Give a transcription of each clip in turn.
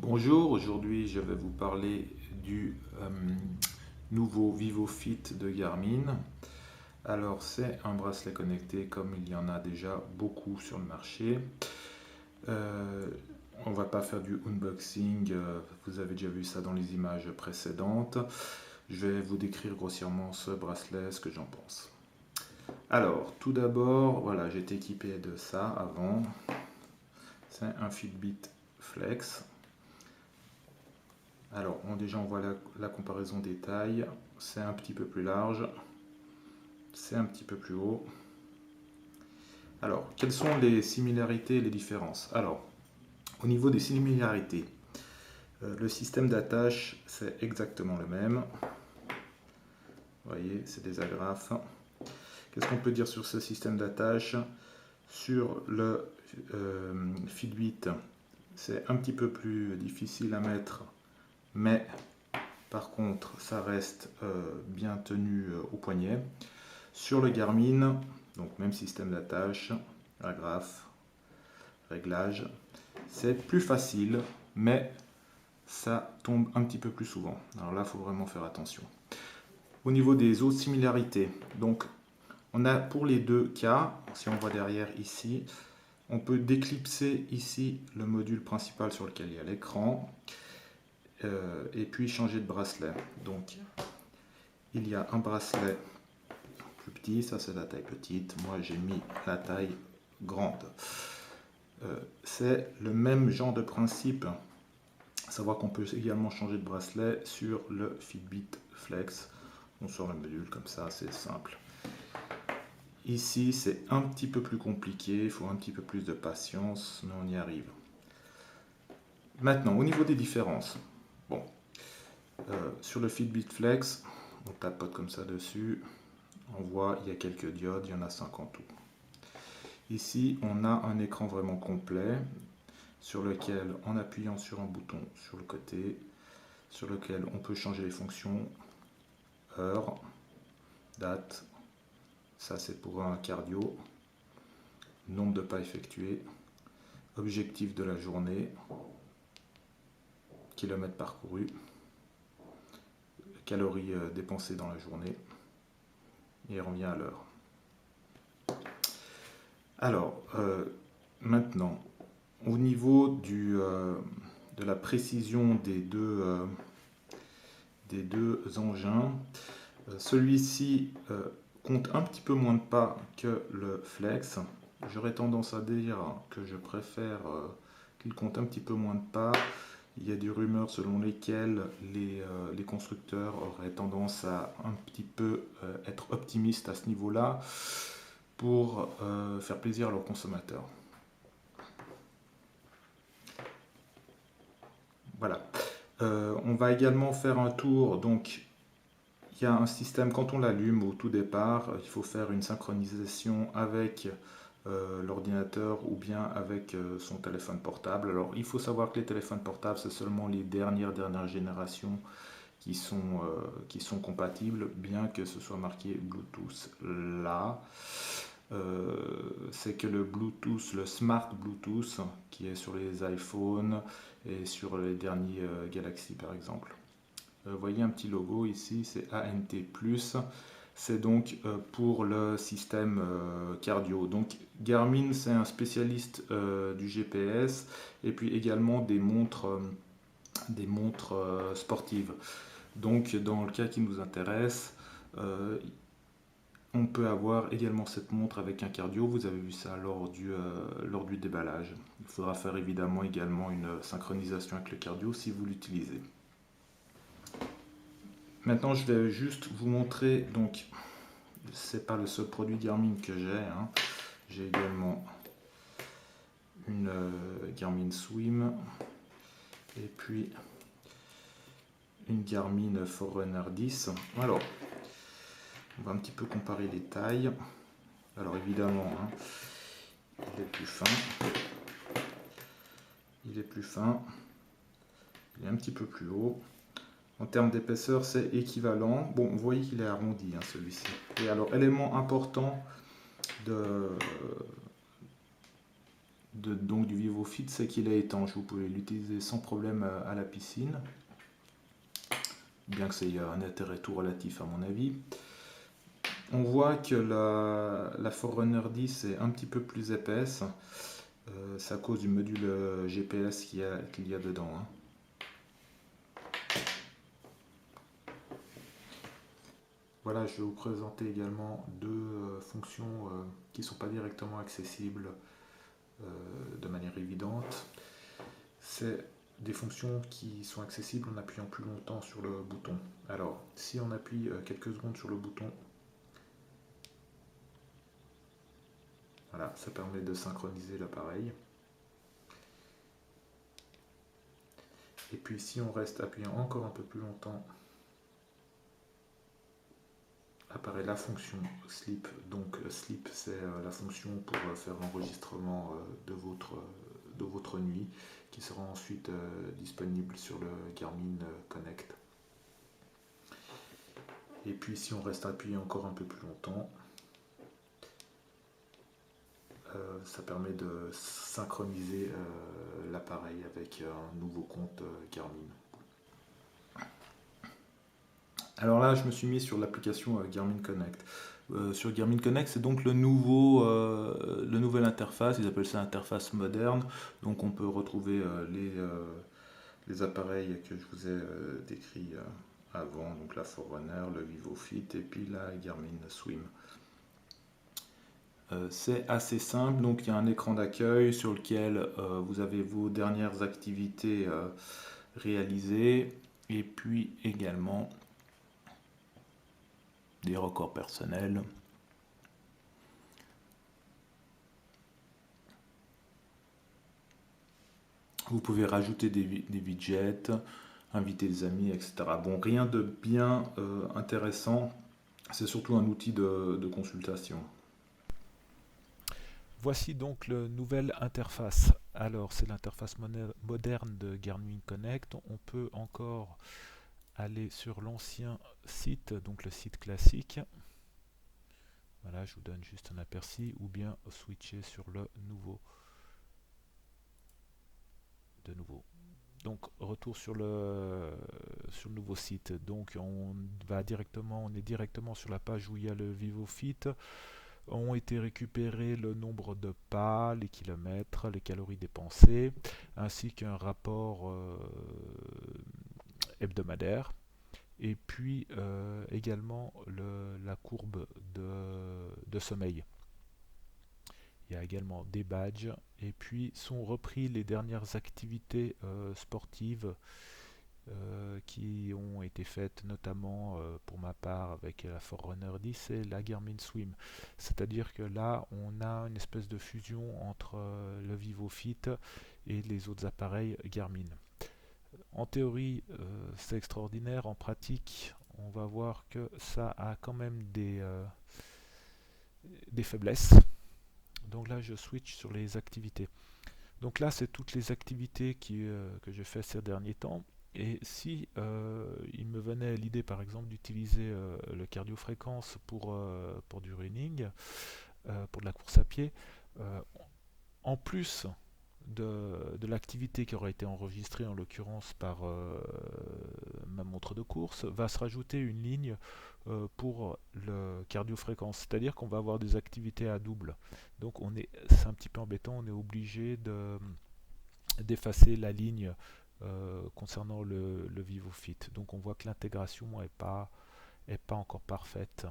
Bonjour, aujourd'hui je vais vous parler du nouveau VivoFit de Garmin. Alors c'est un bracelet connecté comme il y en a déjà beaucoup sur le marché. Euh, on va pas faire du unboxing, vous avez déjà vu ça dans les images précédentes. Je vais vous décrire grossièrement ce bracelet, ce que j'en pense. Alors tout d'abord, voilà, j'étais équipé de ça avant. C'est un Fitbit Flex. Alors, déjà on voit la comparaison des tailles. C'est un petit peu plus large, c'est un petit peu plus haut. Alors, quelles sont les similarités et les différences? Alors, au niveau des similarités, le système d'attache, c'est exactement le même. Vous voyez, c'est des agrafes. Qu'est-ce qu'on peut dire sur ce système d'attache? Sur le Fitbit, c'est un petit peu plus difficile à mettre, mais par contre, ça reste bien tenu au poignet. Sur le Garmin, donc même système d'attache, agrafe, réglage, c'est plus facile, mais ça tombe un petit peu plus souvent. Alors là, il faut vraiment faire attention. Au niveau des autres similarités, donc on a pour les deux cas, si on voit derrière ici, on peut déclipser ici le module principal sur lequel il y a l'écran et puis changer de bracelet. Donc il y a un bracelet plus petit, ça c'est la taille petite, moi j'ai mis la taille grande. C'est le même genre de principe, à savoir qu'on peut également changer de bracelet sur le Fitbit Flex. On sort le module comme ça, c'est simple. Ici c'est un petit peu plus compliqué, il faut un petit peu plus de patience, mais on y arrive. Maintenant, au niveau des différences, bon, sur le Fitbit Flex, on tapote comme ça dessus, on voit il y a quelques diodes, il y en a 5 en tout. Ici, on a un écran vraiment complet sur lequel, en appuyant sur un bouton sur le côté, sur lequel on peut changer les fonctions, heure, date, ça c'est pour un cardio, nombre de pas effectués, objectif de la journée, kilomètres parcourus, calories dépensées dans la journée, et on revient à l'heure. Alors, maintenant, au niveau de la précision des deux engins, celui-ci compte un petit peu moins de pas que le Flex. J'aurais tendance à dire que je préfère qu'il compte un petit peu moins de pas. Il y a des rumeurs selon lesquelles les constructeurs auraient tendance à un petit peu être optimistes à ce niveau-là pour faire plaisir à leurs consommateurs. Voilà. On va également faire un tour. Donc, il y a un système, quand on l'allume au tout départ, il faut faire une synchronisation avec l'ordinateur ou bien avec son téléphone portable. Alors, il faut savoir que les téléphones portables, c'est seulement les dernières générations qui sont compatibles, bien que ce soit marqué Bluetooth là. C'est que le Bluetooth, le Smart Bluetooth, qui est sur les iPhones et sur les derniers Galaxy par exemple. Vous voyez un petit logo ici, c'est ANT+. C'est donc pour le système cardio. Donc Garmin, c'est un spécialiste du GPS et puis également des montres sportives. Donc dans le cas qui nous intéresse, on peut avoir également cette montre avec un cardio. Vous avez vu ça lors du déballage. Il faudra faire évidemment également une synchronisation avec le cardio si vous l'utilisez. Maintenant, je vais juste vous montrer, donc, c'est pas le seul produit Garmin que j'ai. Hein. J'ai également une Garmin Swim et puis une Garmin Forerunner 10. Alors, on va un petit peu comparer les tailles. Alors, évidemment, hein, il est plus fin. Il est plus fin. Il est un petit peu plus haut. En termes d'épaisseur, c'est équivalent. Bon, vous voyez qu'il est arrondi, hein, celui-ci. Et alors, élément important donc du VivoFit, c'est qu'il est étanche. Vous pouvez l'utiliser sans problème à la piscine, bien que c'est un intérêt tout relatif à mon avis. On voit que la Forerunner 10 est un petit peu plus épaisse. C'est à cause du module GPS qu'il y a dedans, hein. Voilà, je vais vous présenter également deux fonctions qui ne sont pas directement accessibles de manière évidente. C'est des fonctions qui sont accessibles en appuyant plus longtemps sur le bouton. Alors, si on appuie quelques secondes sur le bouton, voilà, ça permet de synchroniser l'appareil. Et puis si on reste appuyé encore un peu plus longtemps, apparaît la fonction sleep. Donc sleep, c'est la fonction pour faire l'enregistrement de votre nuit, qui sera ensuite disponible sur le Garmin Connect. Et puis si on reste appuyé encore un peu plus longtemps, ça permet de synchroniser l'appareil avec un nouveau compte Garmin. Alors là, je me suis mis sur l'application Garmin Connect. Sur Garmin Connect, c'est donc le nouvel interface, ils appellent ça interface moderne. Donc on peut retrouver les appareils que je vous ai décrits avant, donc la Forerunner, le VivoFit et puis la Garmin Swim. C'est assez simple, donc il y a un écran d'accueil sur lequel vous avez vos dernières activités réalisées et puis également des records personnels. Vous pouvez rajouter des widgets, inviter des amis, etc. Bon, rien de bien intéressant, c'est surtout un outil de consultation. Voici donc la nouvelle interface. Alors, c'est l'interface moderne de Garmin Connect. On peut encore aller sur l'ancien site, donc le site classique. Voilà, je vous donne juste un aperçu, ou bien switcher sur le nouveau. De nouveau. Donc, retour sur le nouveau site. Donc, on est directement sur la page où il y a le VivoFit. Ont été récupérés le nombre de pas, les kilomètres, les calories dépensées, ainsi qu'un rapport hebdomadaire. Et puis également la courbe de sommeil. Il y a également des badges et puis sont repris les dernières activités sportives qui ont été faites notamment pour ma part avec la Forerunner 10 et la Garmin Swim. C'est-à-dire que là, on a une espèce de fusion entre le VivoFit et les autres appareils Garmin. En théorie, c'est extraordinaire. En pratique, on va voir que ça a quand même des faiblesses. Donc là, je switch sur les activités. Donc là, c'est toutes les activités que j'ai fait ces derniers temps. Et si il me venait l'idée, par exemple, d'utiliser le cardio-fréquence pour du running, pour de la course à pied, euh, en plus de l'activité qui aura été enregistrée, en l'occurrence par ma montre de course, va se rajouter une ligne pour le cardio-fréquence. C'est-à-dire qu'on va avoir des activités à double. Donc c'est un petit peu embêtant, on est obligé d'effacer la ligne concernant le VivoFit. Donc on voit que l'intégration est pas encore parfaite.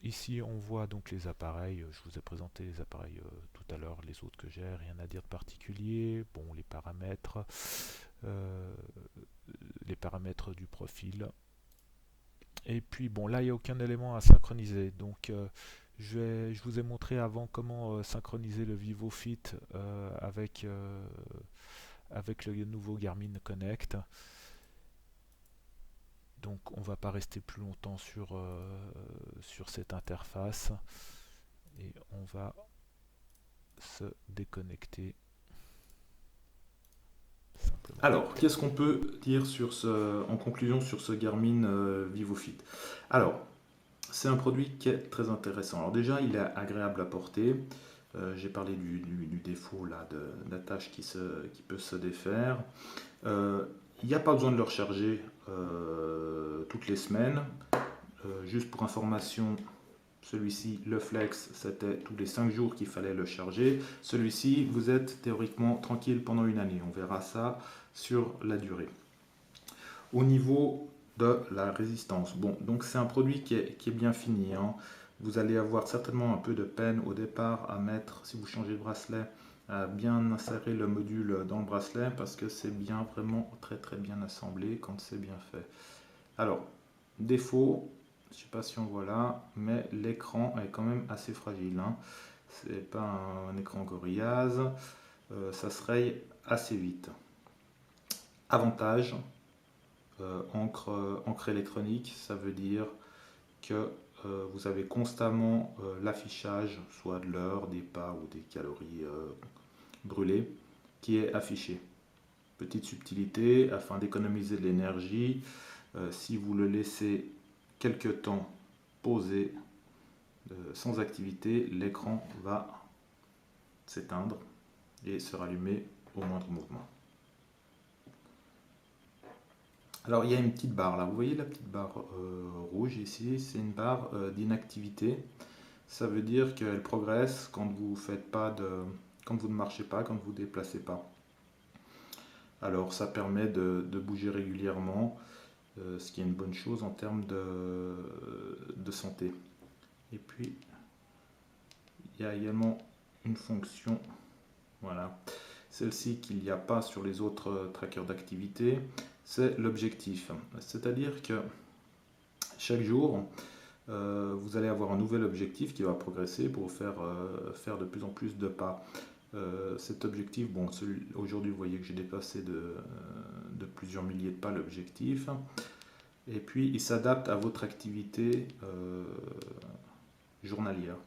Ici on voit donc les appareils, je vous ai présenté les appareils tout à l'heure, les autres que j'ai, rien à dire de particulier. Bon, les paramètres du profil. Et puis bon, là il n'y a aucun élément à synchroniser. Donc je vous ai montré avant comment synchroniser le VivoFit avec le nouveau Garmin Connect. Donc on ne va pas rester plus longtemps sur cette interface et on va se déconnecter simplement. Alors, qu'est-ce qu'on peut dire en conclusion sur ce Garmin VivoFit? Alors, c'est un produit qui est très intéressant. Alors déjà, il est agréable à porter. J'ai parlé du défaut là, de l'attache qui peut se défaire. Il n'y a pas besoin de le recharger toutes les semaines. Juste pour information, celui-ci, le Flex, c'était tous les 5 jours qu'il fallait le charger. Celui-ci, vous êtes théoriquement tranquille pendant une année. On verra ça sur la durée. Au niveau de la résistance, bon, donc c'est un produit qui est bien fini, hein. Vous allez avoir certainement un peu de peine au départ à mettre, si vous changez de bracelet, à bien insérer le module dans le bracelet parce que c'est bien vraiment très très bien assemblé quand c'est bien fait. Alors, défaut, je ne sais pas si on voit là, mais l'écran est quand même assez fragile, hein. C'est pas un écran Gorillaz, ça se raye assez vite. Avantage, encre électronique, ça veut dire que vous avez constamment l'affichage, soit de l'heure, des pas ou des calories brûlées, qui est affiché. Petite subtilité, afin d'économiser de l'énergie, si vous le laissez quelques temps posé sans activité, l'écran va s'éteindre et se rallumer au moindre mouvement. Alors il y a une petite barre là, vous voyez la petite barre rouge ici, c'est une barre d'inactivité. Ça veut dire qu'elle progresse quand vous faites pas quand vous ne marchez pas, quand vous ne vous déplacez pas. Alors ça permet de bouger régulièrement, ce qui est une bonne chose en termes de santé. Et puis il y a également une fonction, voilà, celle-ci qu'il n'y a pas sur les autres trackers d'activité, c'est l'objectif. C'est-à-dire que chaque jour, vous allez avoir un nouvel objectif qui va progresser pour faire de plus en plus de pas. Cet objectif, bon, aujourd'hui vous voyez que j'ai dépassé de plusieurs milliers de pas l'objectif. Et puis il s'adapte à votre activité journalière.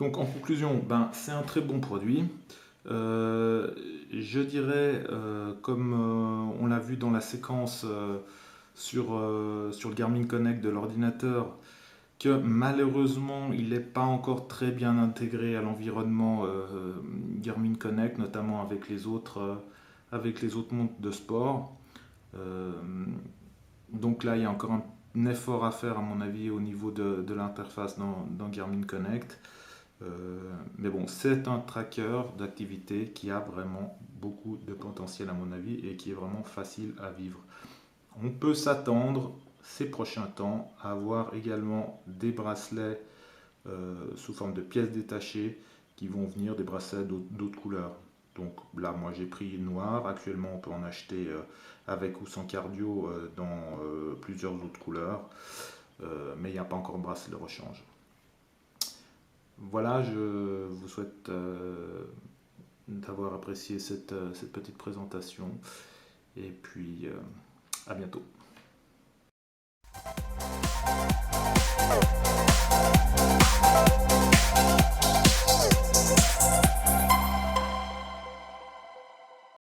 Donc en conclusion, ben, c'est un très bon produit. Je dirais, comme on l'a vu dans la séquence sur le Garmin Connect de l'ordinateur, que malheureusement il n'est pas encore très bien intégré à l'environnement Garmin Connect, notamment avec les autres montres de sport. Euh, donc là, il y a encore un effort à faire, à mon avis, au niveau de l'interface dans Garmin Connect. Mais bon, c'est un tracker d'activité qui a vraiment beaucoup de potentiel, à mon avis, et qui est vraiment facile à vivre. On peut s'attendre ces prochains temps à avoir également des bracelets sous forme de pièces détachées qui vont venir, des bracelets d'autres couleurs. Donc là, moi j'ai pris noir. Actuellement, on peut en acheter avec ou sans cardio dans plusieurs autres couleurs. Mais il n'y a pas encore de bracelet de rechange. Voilà, je vous souhaite d'avoir apprécié cette petite présentation. Et puis, à bientôt.